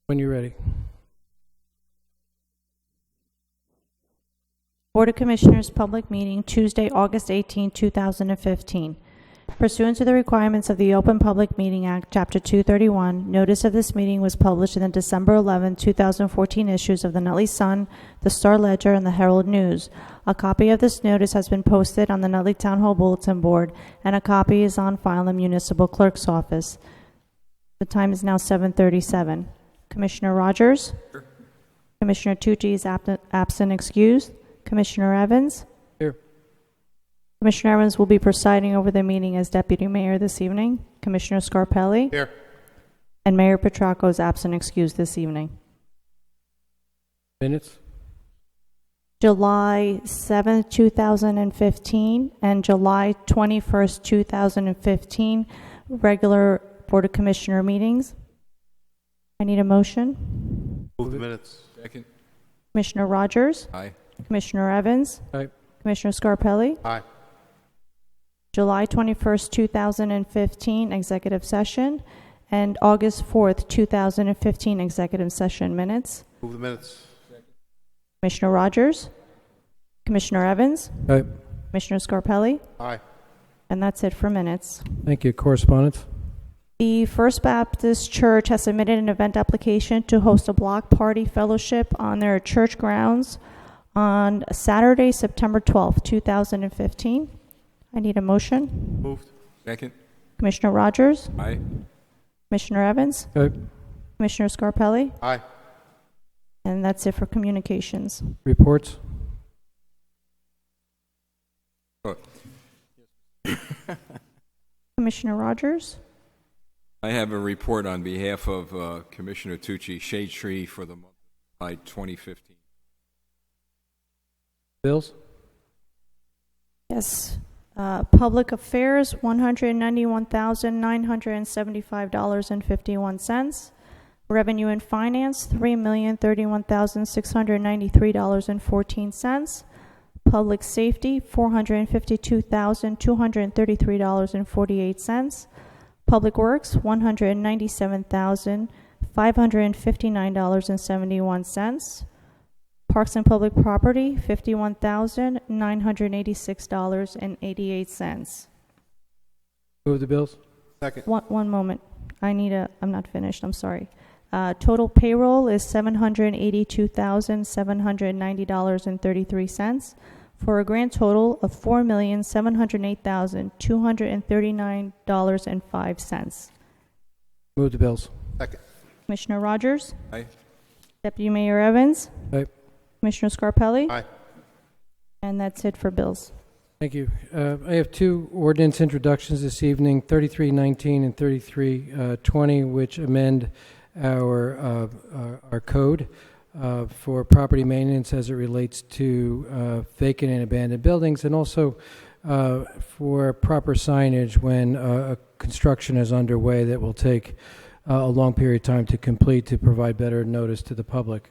When you're ready. Board of Commissioners Public Meeting, Tuesday, August 18, 2015. Pursuant to the requirements of the Open Public Meeting Act, Chapter 231, notice of this meeting was published in the December 11, 2014 issues of the Nutley Sun, the Star Ledger, and the Herald News. A copy of this notice has been posted on the Nutley Town Hall Bulletin Board, and a copy is on file in the Municipal Clerk's office. The time is now 7:37. Commissioner Rogers? Here. Commissioner Tucci is absent excused. Commissioner Evans? Here. Commissioner Evans will be presiding over the meeting as Deputy Mayor this evening. Commissioner Scarpelli? Here. And Mayor Petracco is absent excused this evening. Minutes. July 7th, 2015 and July 21st, 2015 regular Board of Commissioner meetings. I need a motion. Move the minutes. Second. Commissioner Rogers? Aye. Commissioner Evans? Aye. Commissioner Scarpelli? Aye. July 21st, 2015 executive session and August 4th, 2015 executive session minutes. Move the minutes. Commissioner Rogers? Commissioner Evans? Aye. Commissioner Scarpelli? Aye. And that's it for minutes. Thank you. Correspondence. The First Baptist Church has submitted an event application to host a block party fellowship on their church grounds on Saturday, September 12th, 2015. I need a motion. Moved. Second. Commissioner Rogers? Aye. Commissioner Evans? Aye. Commissioner Scarpelli? Aye. And that's it for communications. Reports. Oh. Commissioner Rogers? I have a report on behalf of Commissioner Tucci, Shade Tree for the month of July 2015. Bills. Yes. Public Affairs, $191,975.51. Revenue and Finance, $3,031,693.14. Public Safety, $452,233.48. Public Works, $197,559.71. Parks and Public Property, $51,986.88. Move the bills. Second. One moment. I'm not finished. I'm sorry. Total payroll is $782,790.33 for a grand total of $4,708,239.05. Move the bills. Second. Commissioner Rogers? Aye. Deputy Mayor Evans? Aye. Commissioner Scarpelli? Aye. And that's it for bills. Thank you. I have two ordinance introductions this evening, 3319 and 3320, which amend our code for property maintenance as it relates to vacant and abandoned buildings, and also for proper signage when construction is underway that will take a long period of time to complete to provide better notice to the public.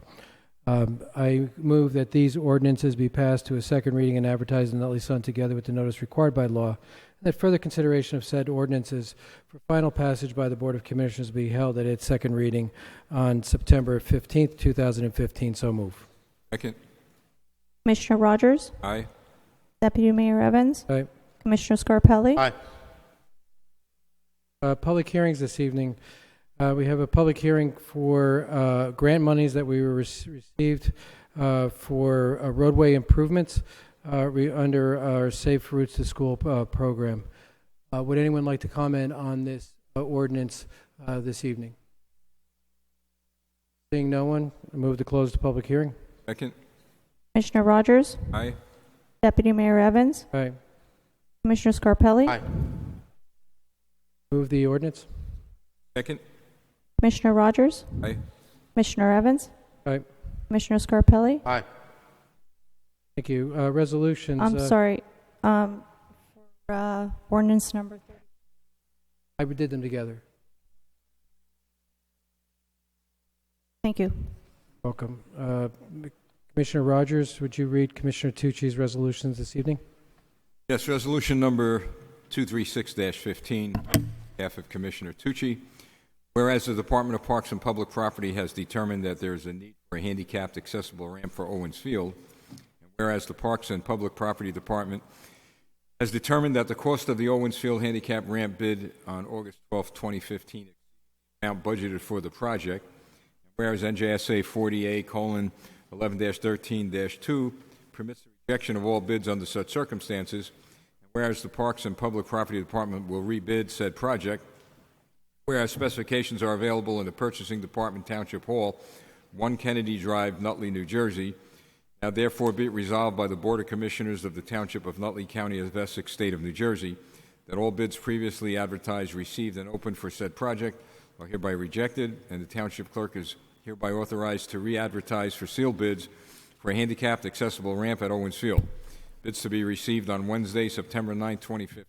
I move that these ordinances be passed to a second reading and advertised in the Nutley Sun together with the notice required by law, and that further consideration of said ordinances for final passage by the Board of Commissioners be held at its second reading on September 15th, 2015. So move. Second. Commissioner Rogers? Aye. Deputy Mayor Evans? Aye. Commissioner Scarpelli? Aye. Public hearings this evening. We have a public hearing for grant monies that we received for roadway improvements under our Safe Routes to School program. Would anyone like to comment on this ordinance this evening? Seeing no one, I move to close the public hearing. Second. Commissioner Rogers? Aye. Deputy Mayor Evans? Aye. Commissioner Scarpelli? Aye. Move the ordinance. Second. Commissioner Rogers? Aye. Commissioner Evans? Aye. Commissioner Scarpelli? Aye. Thank you. Resolutions. I'm sorry. For ordinance number 30. I did them together. Thank you. Welcome. Commissioner Rogers, would you read Commissioner Tucci's resolutions this evening? Yes, resolution number 236-15, on behalf of Commissioner Tucci. Whereas the Department of Parks and Public Property has determined that there is a need for a handicapped accessible ramp for Owens Field, and whereas the Parks and Public Property Department has determined that the cost of the Owens Field handicap ramp bid on August 12, 2015, amount budgeted for the project, whereas NJSA 40A:11-13-2 permits the rejection of all bids under such circumstances, and whereas the Parks and Public Property Department will rebid said project, whereas specifications are available in the Purchasing Department, Township Hall, 1 Kennedy Drive, Nutley, New Jersey. Now therefore be it resolved by the Board of Commissioners of the Township of Nutley, County of Essex, State of New Jersey, that all bids previously advertised, received, and opened for said project are hereby rejected, and the Township Clerk is hereby authorized to re-advertise for sealed bids for a handicapped accessible ramp at Owens Field. Bids to be received on Wednesday, September 9, 2015.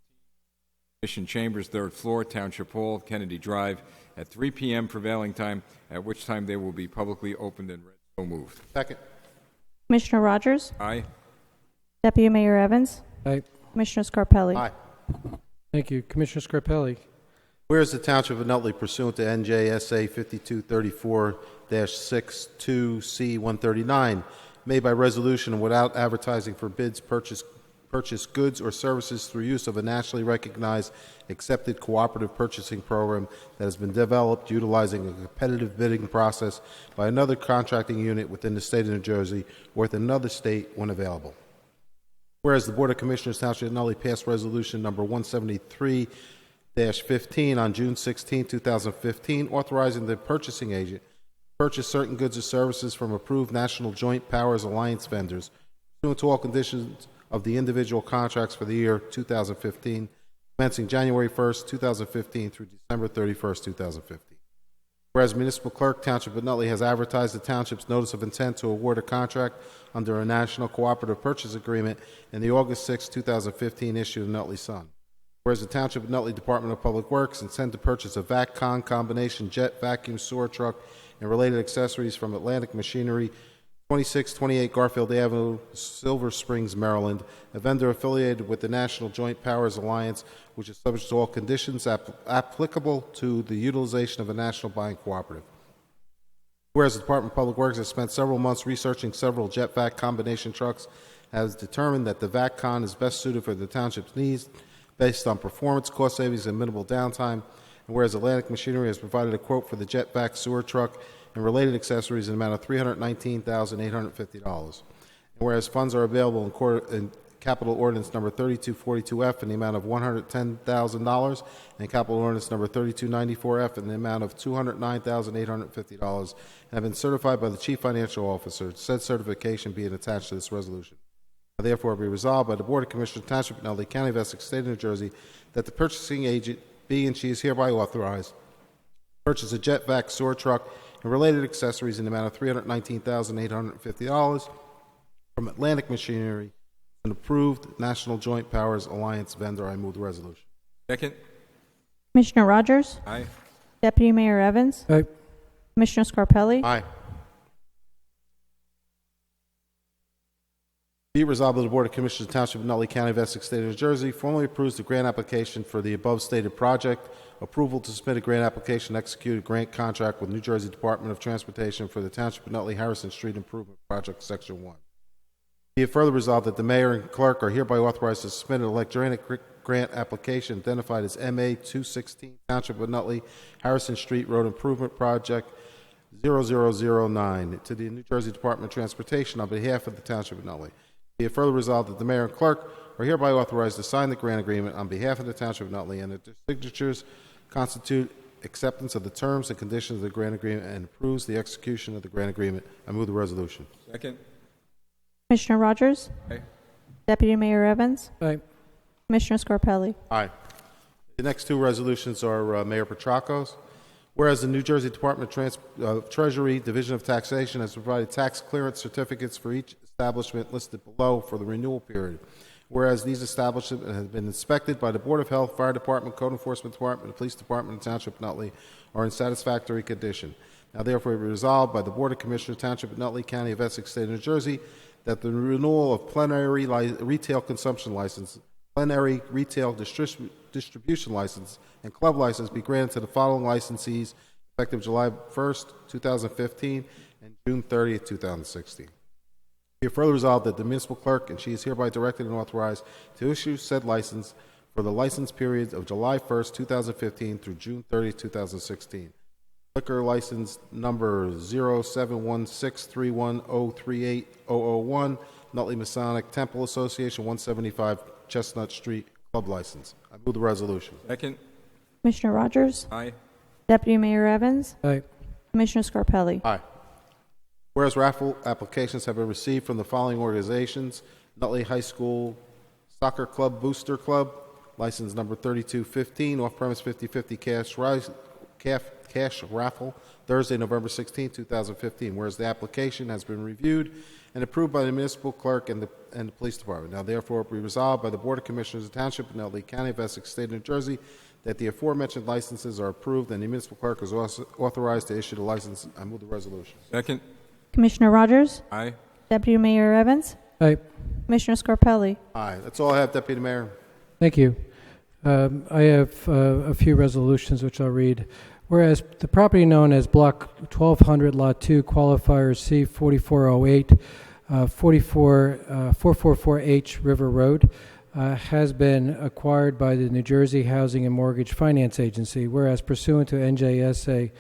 Commission Chambers, 3rd floor, Township Hall, Kennedy Drive, at 3 p.m. prevailing time, at which time they will be publicly opened and read. So moved. Second. Commissioner Rogers? Aye. Deputy Mayor Evans? Aye. Commissioner Scarpelli? Aye. Thank you. Commissioner Scarpelli. Whereas the Township of Nutley, pursuant to NJSA 5234-62C139, made by resolution and without advertising for bids, purchase goods or services through use of a nationally recognized accepted cooperative purchasing program that has been developed utilizing a competitive bidding process by another contracting unit within the state of New Jersey or within another state when available. Whereas the Board of Commissioners, Township of Nutley, passed resolution number 173-15 on June 16, 2015, authorizing the purchasing agent to purchase certain goods or services from approved National Joint Powers Alliance vendors, pursuant to all conditions of the individual contracts for the year 2015, commencing January 1st, 2015 through December 31st, 2015. Whereas Municipal Clerk, Township of Nutley, has advertised the Township's notice of intent to award a contract under a National Cooperative Purchase Agreement in the August 6, 2015 issue of Nutley Sun. Whereas the Township of Nutley Department of Public Works intend to purchase a VAC-CON combination jet vacuum sewer truck and related accessories from Atlantic Machinery, 2628 Garfield Avenue, Silver Springs, Maryland, a vendor affiliated with the National Joint Powers Alliance, which is subject to all conditions applicable to the utilization of a national buying cooperative. Whereas the Department of Public Works has spent several months researching several jet vac combination trucks, has determined that the VAC-CON is best suited for the Township's needs based on performance, cost savings, and minimal downtime. And whereas Atlantic Machinery has provided a quote for the jet vac sewer truck and related accessories in the amount of $319,850. And whereas funds are available in Capital Ordinance number 3242F in the amount of $110,000 and Capital Ordinance number 3294F in the amount of $209,850 and have been certified by the Chief Financial Officer, said certification being attached to this resolution. Now, therefore, be resolved by the Board of Commissioners, Township of Nutley, County of Essex, State of New Jersey, that the purchasing agent be and she is hereby authorized to purchase a jet vac sewer truck and related accessories in the amount of $319,850 from Atlantic Machinery, an approved National Joint Powers Alliance vendor. I move the resolution. Second. Commissioner Rogers? Aye. Deputy Mayor Evans? Aye. Commissioner Scarpelli? Aye. Be it resolved by the Board of Commissioners of the Township of Nutley, County of Essex, State of New Jersey, formally approves the grant application for the above stated project. Approval to submit a grant application to execute a grant contract with New Jersey Department of Transportation for the Township of Nutley Harrison Street Improvement Project, Section 1. Be it further resolved that the Mayor and Clerk are hereby authorized to submit an electronic grant application identified as MA 216 Township of Nutley Harrison Street Road Improvement Project 0009 to the New Jersey Department of Transportation on behalf of the Township of Nutley. Be it further resolved that the Mayor and Clerk are hereby authorized to sign the grant agreement on behalf of the Township of Nutley, and that their signatures constitute acceptance of the terms and conditions of the grant agreement and approves the execution of the grant agreement. I move the resolution. Second. Commissioner Rogers? Aye. Deputy Mayor Evans? Aye. Commissioner Scarpelli? Aye. The next two resolutions are Mayor Petracco's. Whereas the New Jersey Department of Treasury, Division of Taxation, has provided tax clearance certificates for each establishment listed below for the renewal period. Whereas these establishments have been inspected by the Board of Health, Fire Department, Code Enforcement Department, the Police Department, and Township of Nutley are in satisfactory condition. Now, therefore, be resolved by the Board of Commissioners, Township of Nutley, County of Essex, State of New Jersey, that the renewal of plenary retail consumption license, plenary retail distribution license, and club license be granted to the following licensees effective July 1st, 2015, and June 30th, 2016. Be it further resolved that the municipal clerk, and she is hereby directed and authorized to issue said license for the license periods of July 1st, 2015 through June 30th, 2016. Liquor license number 0716310380001, Nutley Masonic Temple Association, 175 Chestnut Street, club license. I move the resolution. Second. Commissioner Rogers? Aye. Deputy Mayor Evans? Aye. Commissioner Scarpelli? Aye. Whereas raffle applications have been received from the following organizations: Nutley High School Soccer Club Booster Club, license number 3215, off-premise 50/50 cash raffle, Thursday, November 16, 2015. Whereas the application has been reviewed and approved by the municipal clerk and the police department. Now, therefore, be resolved by the Board of Commissioners of the Township of Nutley, County of Essex, State of New Jersey, that the aforementioned licenses are approved and the municipal clerk is authorized to issue the license. I move the resolution. Second. Commissioner Rogers? Aye. Deputy Mayor Evans? Aye. Commissioner Scarpelli? Aye. That's all I have, Deputy Mayor. Thank you. I have a few resolutions which I'll read. Whereas the property known as Block 1200, Lot 2, Qualifier C 4408, 444H River Road, has been acquired by the New Jersey Housing and Mortgage Finance Agency, whereas pursuant to NJSA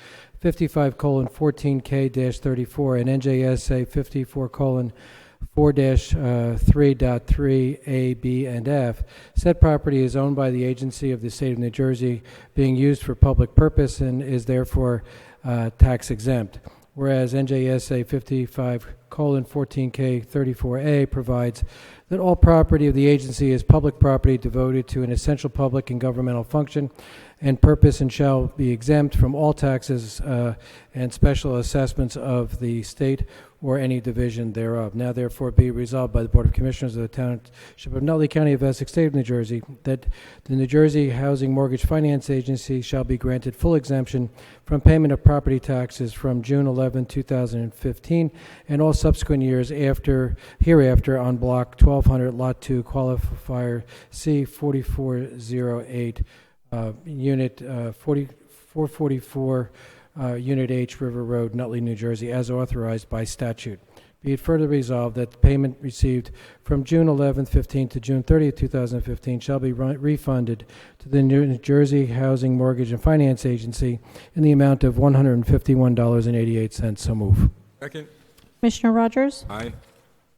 55:14K-34 and NJSA 54:4-3.3 A, B, and F. Said property is owned by the agency of the state of New Jersey, being used for public purpose and is therefore tax exempt. Whereas NJSA 55:14K-34A provides that all property of the agency is public property devoted to an essential public and governmental function and purpose and shall be exempt from all taxes and special assessments of the state or any division thereof. Now, therefore, be resolved by the Board of Commissioners of the Township of Nutley, County of Essex, State of New Jersey, that the New Jersey Housing Mortgage Finance Agency shall be granted full exemption from payment of property taxes from June 11, 2015, and all subsequent years hereafter on Block 1200, Lot 2, Qualifier C 4408, Unit 444. Unit H, River Road, Nutley, New Jersey, as authorized by statute. Be it further resolved that the payment received from June 11, 15 to June 30, 2015 shall be refunded to the New Jersey Housing Mortgage and Finance Agency in the amount of $151.88. So move. Second. Commissioner Rogers? Aye.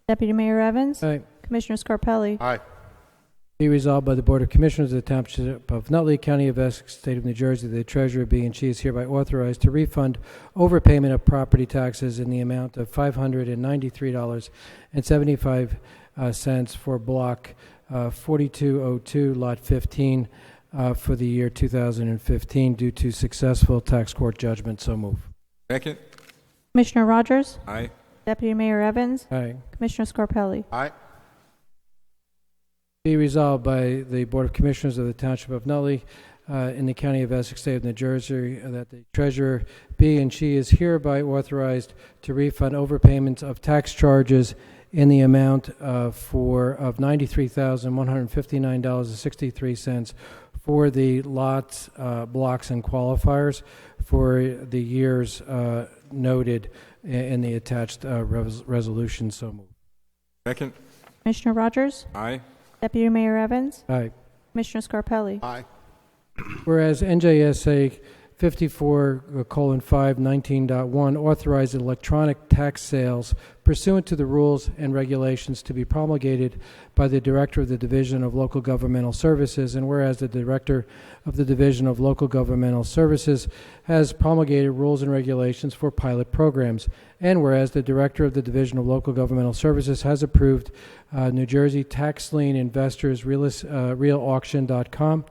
Deputy Mayor Evans? Aye. Commissioner Scarpelli? Aye. Be resolved by the Board of Commissioners of the Township of Nutley, County of Essex, State of New Jersey, the Treasurer be and she is hereby authorized to refund overpayment of property taxes in the amount of $593.75 for Block 4202, Lot 15, for the year 2015 due to successful tax court judgment. So move. Second. Commissioner Rogers? Aye. Deputy Mayor Evans? Aye. Commissioner Scarpelli? Aye. Be resolved by the Board of Commissioners of the Township of Nutley in the County of Essex, State of New Jersey, that the Treasurer be and she is hereby authorized to refund overpayments of tax charges in the amount of $93,159.63 for the lots, blocks, and qualifiers for the years noted in the attached resolution. So moved. Second. Commissioner Rogers? Aye. Deputy Mayor Evans? Aye. Commissioner Scarpelli? Aye. Whereas NJSA 54:5-19.1 authorized electronic tax sales pursuant to the rules and regulations to be promulgated by the Director of the Division of Local Governmental Services, and whereas the Director of the Division of Local Governmental Services has promulgated rules and regulations for pilot programs, and whereas the Director of the Division of Local Governmental Services has approved New Jersey Tax Lien Investors RealAuction.com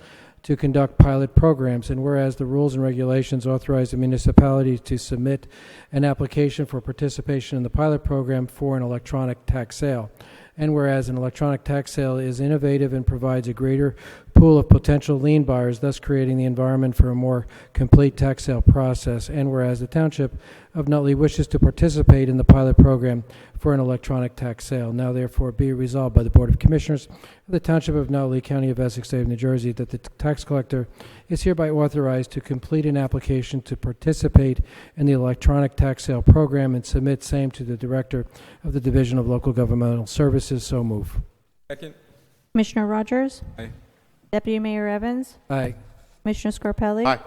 to conduct pilot programs, and whereas the rules and regulations authorize the municipality to submit an application for participation in the pilot program for an electronic tax sale, and whereas an electronic tax sale is innovative and provides a greater pool of potential lien buyers, thus creating the environment for a more complete tax sale process, and whereas the Township of Nutley wishes to participate in the pilot program for an electronic tax sale. Now therefore be it resolved by the Board of Commissioners of the Township of Nutley, County of Essex, State of New Jersey, that the tax collector is hereby authorized to complete an application to participate in the electronic tax sale program and submit same to the Director of the Division of Local Governmental Services. So move. Second. Commissioner Rogers? Aye. Deputy Mayor Evans? Aye. Commissioner Scarpelli? Aye.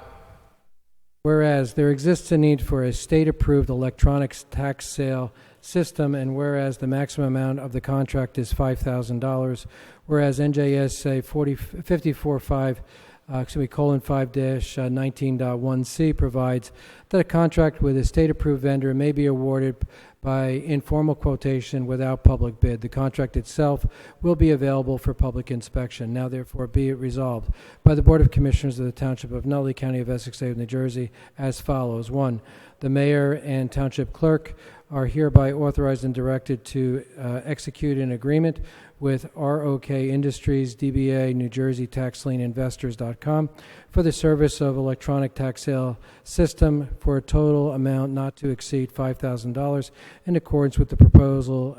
Whereas there exists a need for a state-approved electronic tax sale system, and whereas the maximum amount of the contract is $5,000, whereas NJSA 5-5-19.1C provides that a contract with a state-approved vendor may be awarded by informal quotation without public bid. The contract itself will be available for public inspection. Now therefore be it resolved by the Board of Commissioners of the Township of Nutley, County of Essex, State of New Jersey, as follows. 1. The mayor and township clerk are hereby authorized and directed to execute an agreement with ROK Industries, DBA, New Jersey TaxLienInvestors.com for the service of electronic tax sale system for a total amount not to exceed $5,000 in accordance with the proposal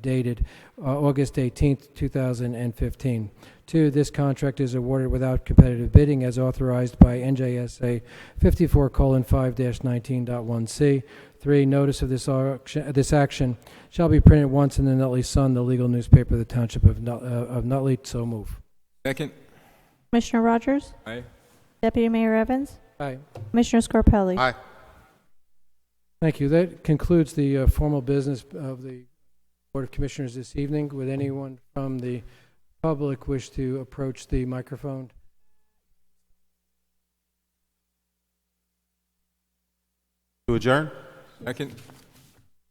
dated August 18th, 2015. 2. This contract is awarded without competitive bidding as authorized by NJSA 54:5-19.1C. 3. Notice of this action shall be printed once in the Nutley Sun, the legal newspaper of the Township of Nutley. So move. Second. Commissioner Rogers? Aye. Deputy Mayor Evans? Aye. Commissioner Scarpelli? Aye. Thank you. That concludes the formal business of the Board of Commissioners this evening. Would anyone from the public wish to approach the microphone? To adjourn? Second.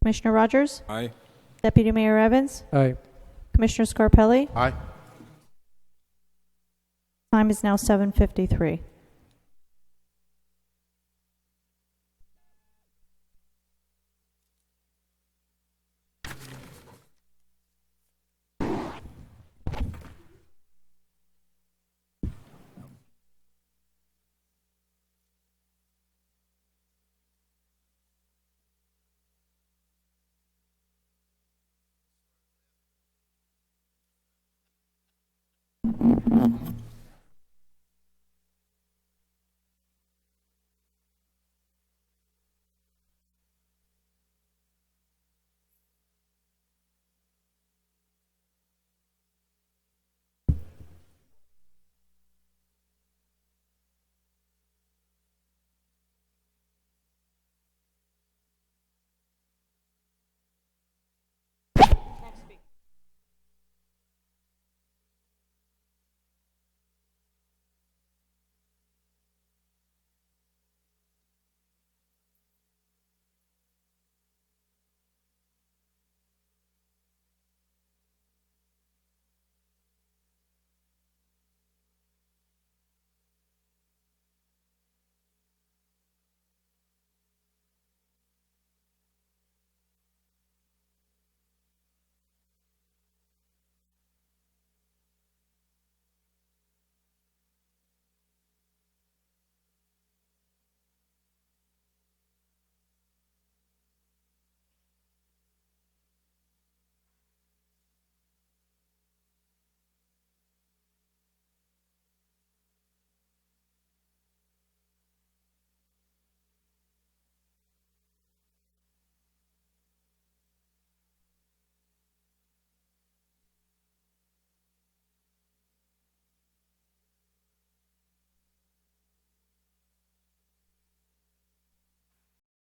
Commissioner Rogers? Aye. Deputy Mayor Evans? Aye. Commissioner Scarpelli? Aye. Time is now 7:53.